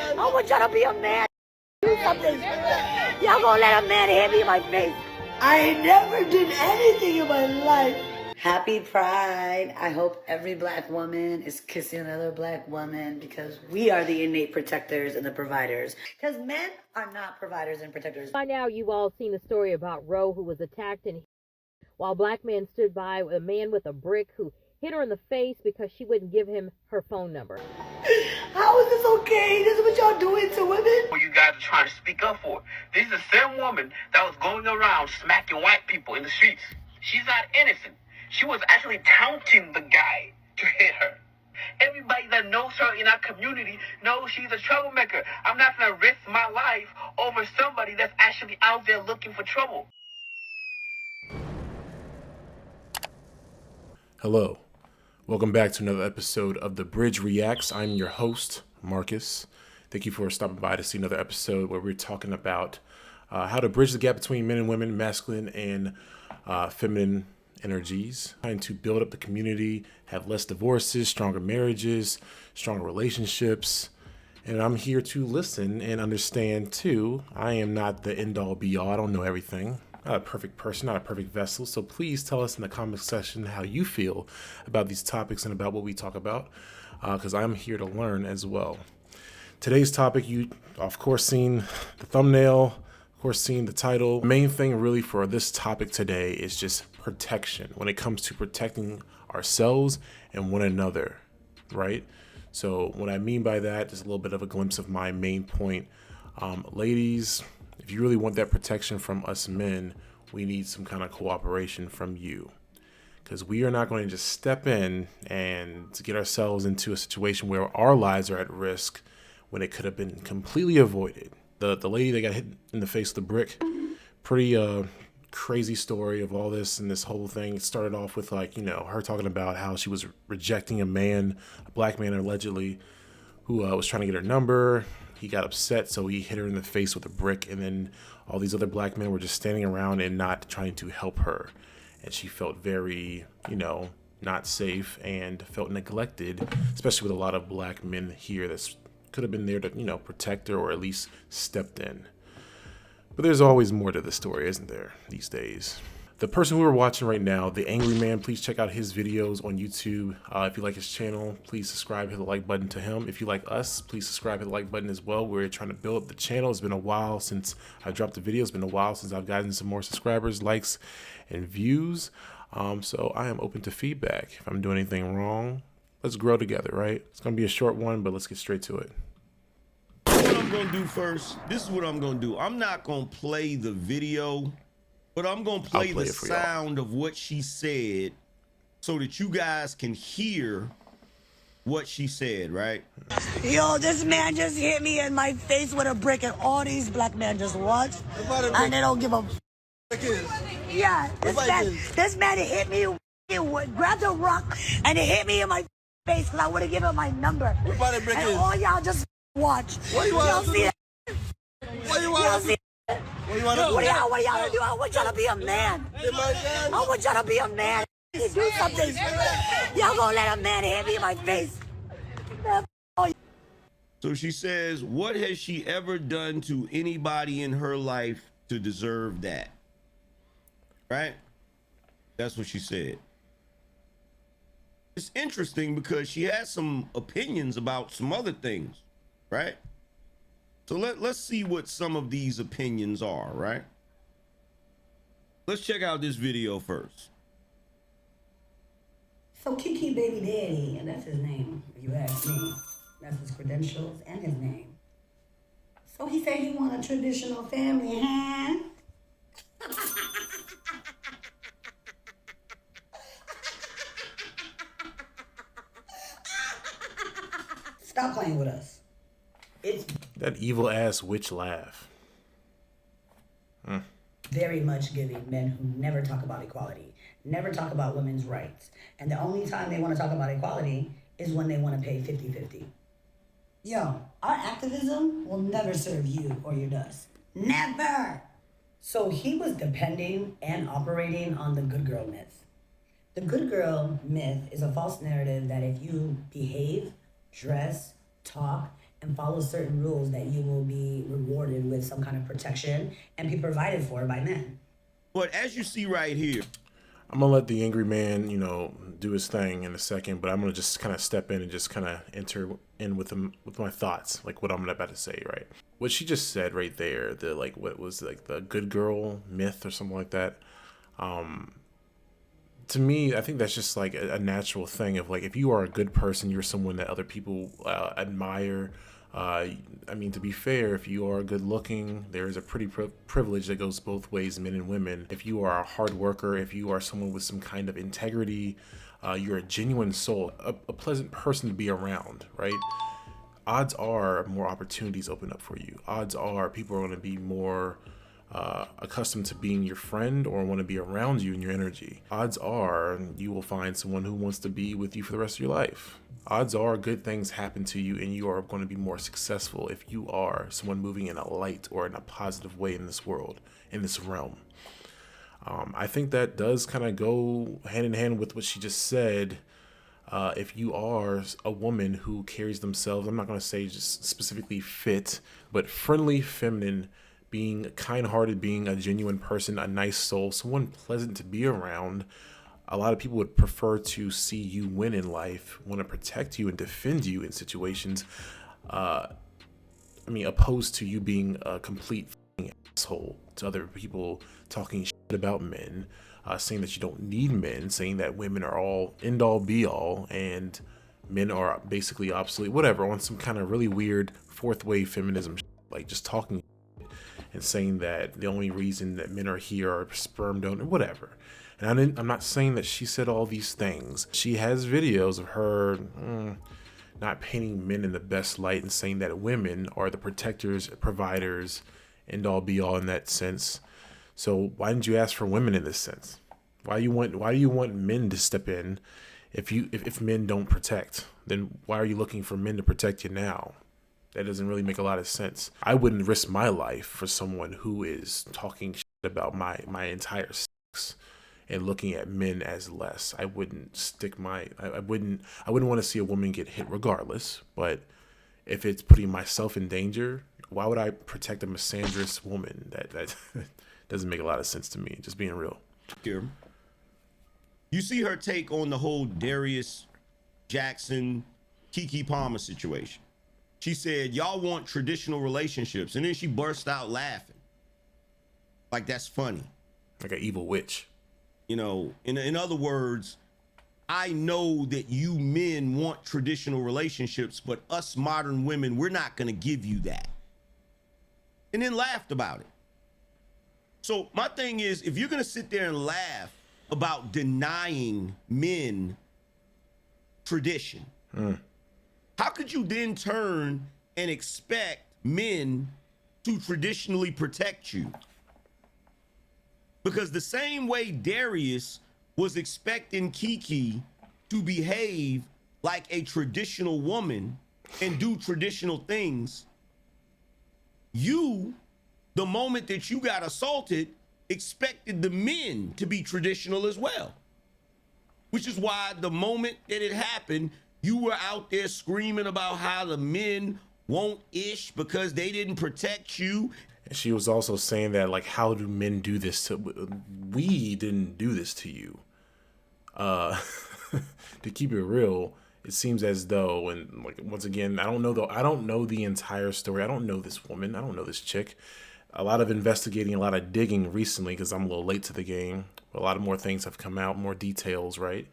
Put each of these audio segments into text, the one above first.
I want y'all to be a man. Do something. Y'all gonna let a man hit me in my face. I never did anything in my life. Happy Pride. I hope every black woman is kissing another black woman because we are the innate protectors and the providers. Because men are not providers and protectors. By now, you've all seen the story about Roe, who was attacked and while black men stood by a man with a brick who hit her in the face because she wouldn't give him her phone number. How is this okay? This is what y'all doing to women? What you guys are trying to speak up for. This is the same woman that was going around smacking white people in the streets. She's not innocent. She was actually taunting the guy to hit her. Everybody that knows her in our community knows she's a troublemaker. I'm not going to risk my life over somebody that's actually out there looking for trouble. Hello. Welcome back to another episode of The Bridge Reacts. I'm your host, Marcus. Thank you for stopping by to see another episode where we're talking about how to bridge the gap between men and women, masculine and feminine energies, trying to build up the community, have less divorces, stronger marriages, stronger relationships. And I'm here to listen and understand too. I am not the end all be all. I don't know everything. Not a perfect person, not a perfect vessel. So please tell us in the comment section how you feel about these topics and about what we talk about, because I'm here to learn as well. Today's topic, you of course seen the thumbnail, of course seen the title. The main thing really for this topic today is just protection when it comes to protecting ourselves and one another, right? So what I mean by that is a little bit of a glimpse of my main point. Ladies, if you really want that protection from us men, we need some kind of cooperation from you, because we are not going to just step in and to get ourselves into a situation where our lives are at risk when it could have been completely avoided. The lady that got hit in the face with a brick, pretty crazy story of all this, and this whole thing. It started off with her talking about how she was rejecting a black man allegedly, who was trying to get her number. He got upset, so he hit her in the face with a brick, and then all these other black men were just standing around and not trying to help her. And she felt very, not safe and felt neglected, especially with a lot of black men here that could have been there to, protect her or at least stepped in. But there's always more to the story, isn't there, these days? The person who we're watching right now, The Angry Man, please check out his videos on YouTube. If you like his channel, please subscribe, hit the like button to him. If you like us, please subscribe, hit the like button as well. We're trying to build up the channel. It's been a while since I dropped the video. It's been a while since I've gotten some more subscribers, likes, and views. So I am open to feedback. If I'm doing anything wrong, let's grow together, right? It's going to be a short one, but let's get straight to it. What I'm going to do first, this is what I'm going to do. I'm not going to play the video, but I'm going to play the sound of what she said so that you guys can hear what she said, right? Yo, this man just hit me in my face with a brick, and all these black men just watch, and they don't give a Yeah, this man hit me, grabbed a rock, and he hit me in my face because I would have given him my number. And all y'all just watch. What do you want to do? What do you want to do? What do y'all do? I want y'all to be a man. I want y'all to be a man. Do something. Y'all gonna let a man hit me in my face. So she says, what has she ever done to anybody in her life to deserve that? Right? That's what she said. It's interesting because she has some opinions about some other things, right? So let's see what some of these opinions are, right? Let's check out this video first. So Kiki Baby Daddy, and that's his name, if you ask me. That's his credentials and his name. So he said he want a traditional family, huh? Stop playing with us. It's that evil ass witch laugh. Very much giving men who never talk about equality, never talk about women's rights. And the only time they want to talk about equality is when they want to pay 50-50. Yo, our activism will never serve you or your dust. Never! So he was depending and operating on the good girl myth. The good girl myth is a false narrative that if you behave, dress, talk, and follow certain rules, that you will be rewarded with some kind of protection and be provided for by men. But as you see right here, I'm gonna let the angry man, do his thing in a second, but I'm gonna just kind of step in and just kind of enter in with him with my thoughts, like what I'm about to say, right? What she just said right there, the like what was like the good girl myth or something like that. To me, I think that's just like a natural thing of like, if you are a good person, you're someone that other people admire. I mean, to be fair, if you are good looking, there is a pretty privilege that goes both ways, men and women. If you are a hard worker, if you are someone with some kind of integrity, you're a genuine soul, a pleasant person to be around, right? Odds are more opportunities open up for you. Odds are people are going to be more accustomed to being your friend or want to be around you in your energy. Odds are you will find someone who wants to be with you for the rest of your life. Odds are good things happen to you and you are going to be more successful if you are someone moving in a light or in a positive way in this world, in this realm. I think that does kind of go hand in hand with what she just said. If you are a woman who carries themselves, I'm not going to say just specifically fit, but friendly, feminine, being kind-hearted, being a genuine person, a nice soul, someone pleasant to be around, a lot of people would prefer to see you win in life, want to protect you and defend you in situations. Opposed to you being a complete asshole to other people, talking shit about men, saying that you don't need men, saying that women are all end all be all and men are basically obsolete, whatever, on some kind of really weird fourth wave feminism, like just talking and saying that the only reason that men are here are sperm donor, whatever. And I'm not saying that she said all these things. She has videos of her not painting men in the best light and saying that women are the protectors, providers, end all be all in that sense. So why didn't you ask for women in this sense? Why do you want men to step in if men don't protect? Then why are you looking for men to protect you now? That doesn't really make a lot of sense. I wouldn't risk my life for someone who is talking shit about my entire sex and looking at men as less. I wouldn't I wouldn't want to see a woman get hit regardless, but if it's putting myself in danger, why would I protect a misandrous woman? That doesn't make a lot of sense to me, just being real. Here, you see her take on the whole Darius Jackson, Keke Palmer situation. She said, y'all want traditional relationships. And then she burst out laughing. Like, that's funny. Like an evil witch. In other words, I know that you men want traditional relationships, but us modern women, we're not going to give you that. And then laughed about it. So my thing is, if you're going to sit there and laugh about denying men tradition, how could you then turn and expect men to traditionally protect you? Because the same way Darius was expecting Keke to behave like a traditional woman and do traditional things, you, the moment that you got assaulted, expected the men to be traditional as well. Which is why the moment that it happened, you were out there screaming about how the men won't ish because they didn't protect you. And she was also saying that, like, how do men do this to, we didn't do this to you. To keep it real, it seems as though, and like, once again, I don't know the entire story. I don't know this woman. I don't know this chick. A lot of investigating, a lot of digging recently, because I'm a little late to the game. A lot of more things have come out, more details, right?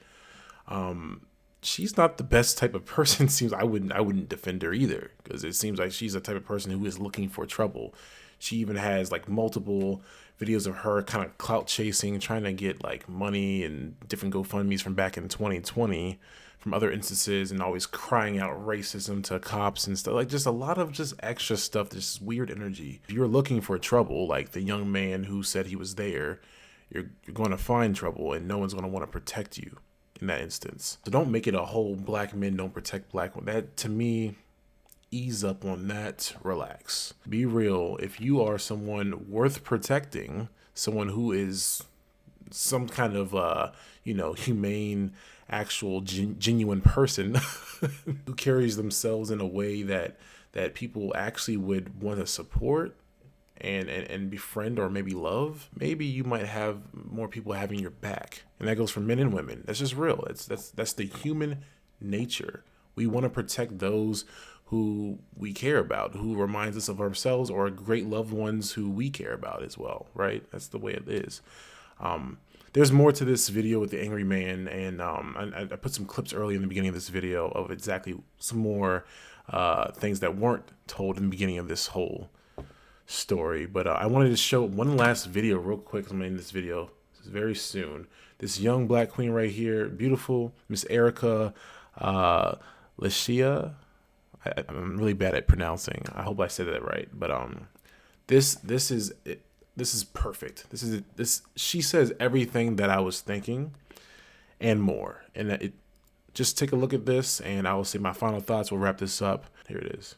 She's not the best type of person. Seems I wouldn't defend her either, because it seems like she's the type of person who is looking for trouble. She even has like multiple videos of her kind of clout chasing, trying to get like money and different GoFundMe's from back in 2020 from other instances, and always crying out racism to cops and stuff. Like, just a lot of just extra stuff, this weird energy. If you're looking for trouble, like the young man who said he was there, you're going to find trouble, and no one's going to want to protect you in that instance. So don't make it a whole black men don't protect black women. That, to me, ease up on that, relax. Be real. If you are someone worth protecting, someone who is some kind of, humane actual genuine person who carries themselves in a way that people actually would want to support and befriend or maybe love, maybe you might have more people having your back. And that goes for men and women. That's just real. That's the human nature. We want to protect those who we care about, who reminds us of ourselves or great loved ones who we care about as well, right? That's the way it is. There's more to this video with the angry man, and I put some clips early in the beginning of this video of exactly some more things that weren't told in the beginning of this whole story. But I wanted to show one last video real quick. I'm in this video very soon. This young black queen right here, beautiful Miss Erica Lashia. I'm really bad at pronouncing. I hope I said that right. But this is perfect. She says everything that I was thinking and more. And just take a look at this, and I will say my final thoughts. We'll wrap this up. Here it is.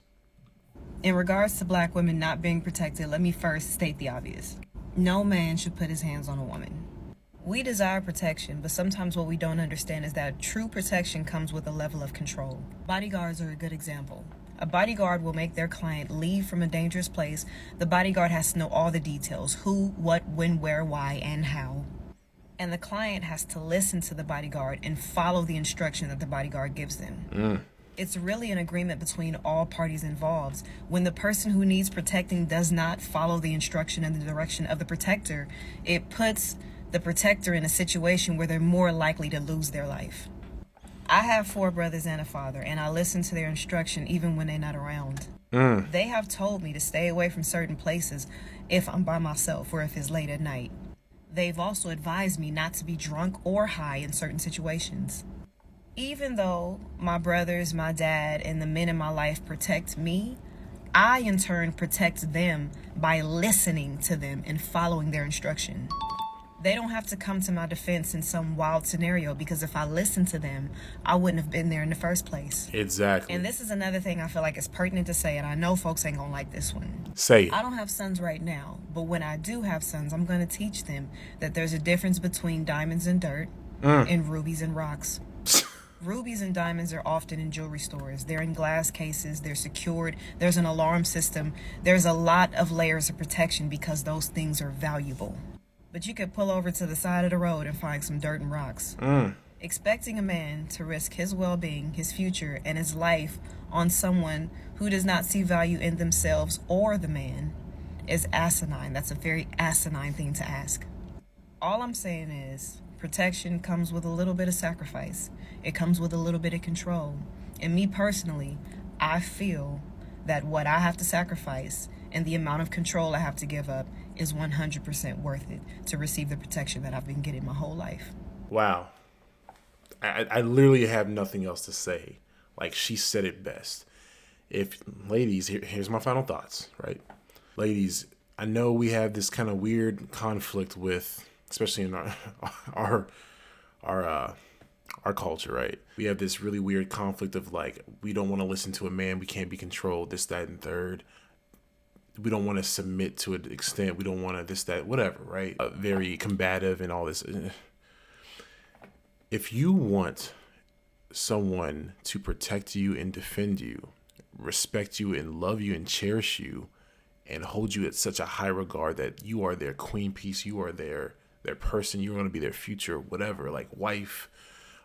In regards to black women not being protected, let me first state the obvious. No man should put his hands on a woman. We desire protection, but sometimes what we don't understand is that true protection comes with a level of control. Bodyguards are a good example. A bodyguard will make their client leave from a dangerous place. The bodyguard has to know all the details: who, what, when, where, why, and how. And the client has to listen to the bodyguard and follow the instruction that the bodyguard gives them. It's really an agreement between all parties involved. When the person who needs protecting does not follow the instruction and the direction of the protector, it puts the protector in a situation where they're more likely to lose their life. I have 4 brothers and a father, and I listen to their instruction even when they're not around. They have told me to stay away from certain places if I'm by myself or if it's late at night. They've also advised me not to be drunk or high in certain situations. Even though my brothers, my dad, and the men in my life protect me, I in turn protect them by listening to them and following their instruction. They don't have to come to my defense in some wild scenario, because if I listened to them, I wouldn't have been there in the first place. Exactly. And this is another thing I feel like is pertinent to say, and I know folks ain't gonna like this one. Say it. I don't have sons right now, but when I do have sons, I'm gonna teach them that there's a difference between diamonds and dirt and rubies and rocks. Rubies and diamonds are often in jewelry stores. They're in glass cases. They're secured. There's an alarm system. There's a lot of layers of protection because those things are valuable. But you could pull over to the side of the road and find some dirt and rocks. Expecting a man to risk his well-being, his future, and his life on someone who does not see value in themselves or the man is asinine. That's a very asinine thing to ask. All I'm saying is protection comes with a little bit of sacrifice. It comes with a little bit of control. And me personally, I feel that what I have to sacrifice and the amount of control I have to give up is 100% worth it to receive the protection that I've been getting my whole life. Wow. I literally have nothing else to say. Like, she said it best. If, ladies, here's my final thoughts, right? Ladies, I know we have this kind of weird conflict with, especially in our culture, right? We have this really weird conflict of, like, we don't want to listen to a man, we can't be controlled, this, that, and third. We don't want to submit to an extent. We don't want to this, that, whatever, right? Very combative and all this. If you want someone to protect you and defend you, respect you and love you and cherish you and hold you at such a high regard that you are their queen piece, you are their person, you're going to be their future, whatever, like wife,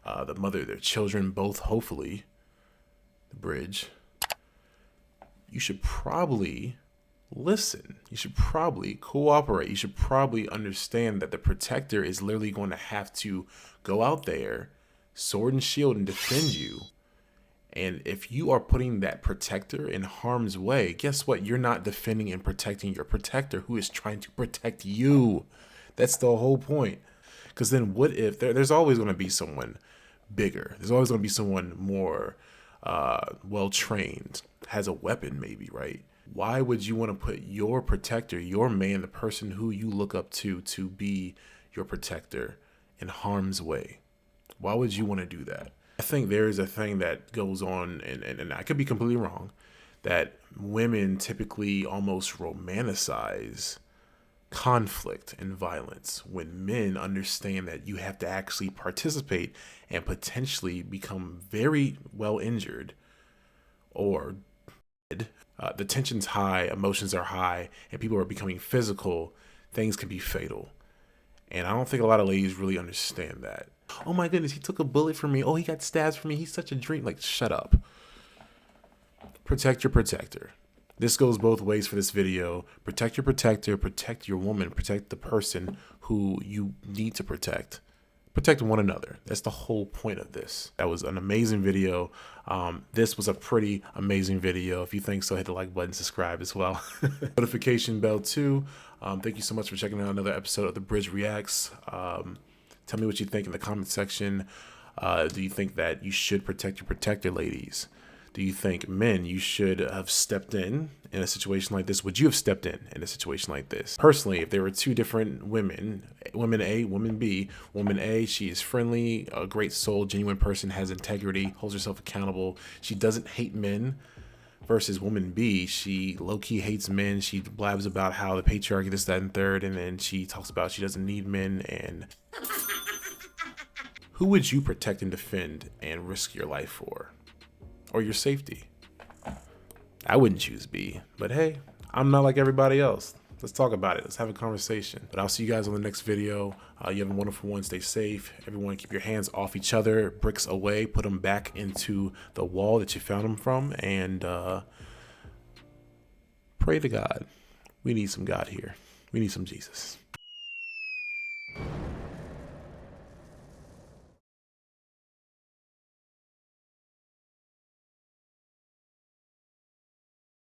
the mother of their children, both, hopefully, the bridge, you should probably listen. You should probably cooperate. You should probably understand that the protector is literally going to have to go out there, sword and shield, and defend you. And if you are putting that protector in harm's way, guess what? You're not defending and protecting your protector, who is trying to protect you. That's the whole point. Because then what if there's always going to be someone bigger. There's always going to be someone more well-trained, has a weapon maybe, right? Why would you want to put your protector, your man, the person who you look up to be your protector, in harm's way? Why would you want to do that? I think there is a thing that goes on, and I could be completely wrong, that women typically almost romanticize conflict and violence when men understand that you have to actually participate and potentially become very well injured or dead. The tension's high, emotions are high, and people are becoming physical. Things can be fatal. And I don't think a lot of ladies really understand that. Oh my goodness, he took a bullet from me. Oh, he got stabbed from me. He's such a dream. Like, shut up. Protect your protector. This goes both ways for this video. Protect your protector, protect your woman, protect the person who you need to protect. Protect one another. That's the whole point of this. That was an amazing video. This was a pretty amazing video. If you think so, hit the like button, subscribe as well. Notification bell too. Thank you so much for checking out another episode of The Bridge Reacts. Tell me what you think in the comment section. Do you think that you should protect your protector, ladies? Do you think, men, you should have stepped in a situation like this? Would you have stepped in a situation like this? Personally, if there were two different women, woman A, woman B, woman A, she is friendly, a great soul, genuine person, has integrity, holds herself accountable. She doesn't hate men. Versus woman B, she low-key hates men. She blabs about how the patriarchy, this, that, and third, and then she talks about she doesn't need men. And who would you protect and defend and risk your life for? Or your safety? I wouldn't choose B, but hey, I'm not like everybody else. Let's talk about it. Let's have a conversation. But I'll see you guys on the next video. You have a wonderful one. Stay safe. Everyone, keep your hands off each other. Bricks away. Put them back into the wall that you found them from. And pray to God. We need some God here. We need some Jesus.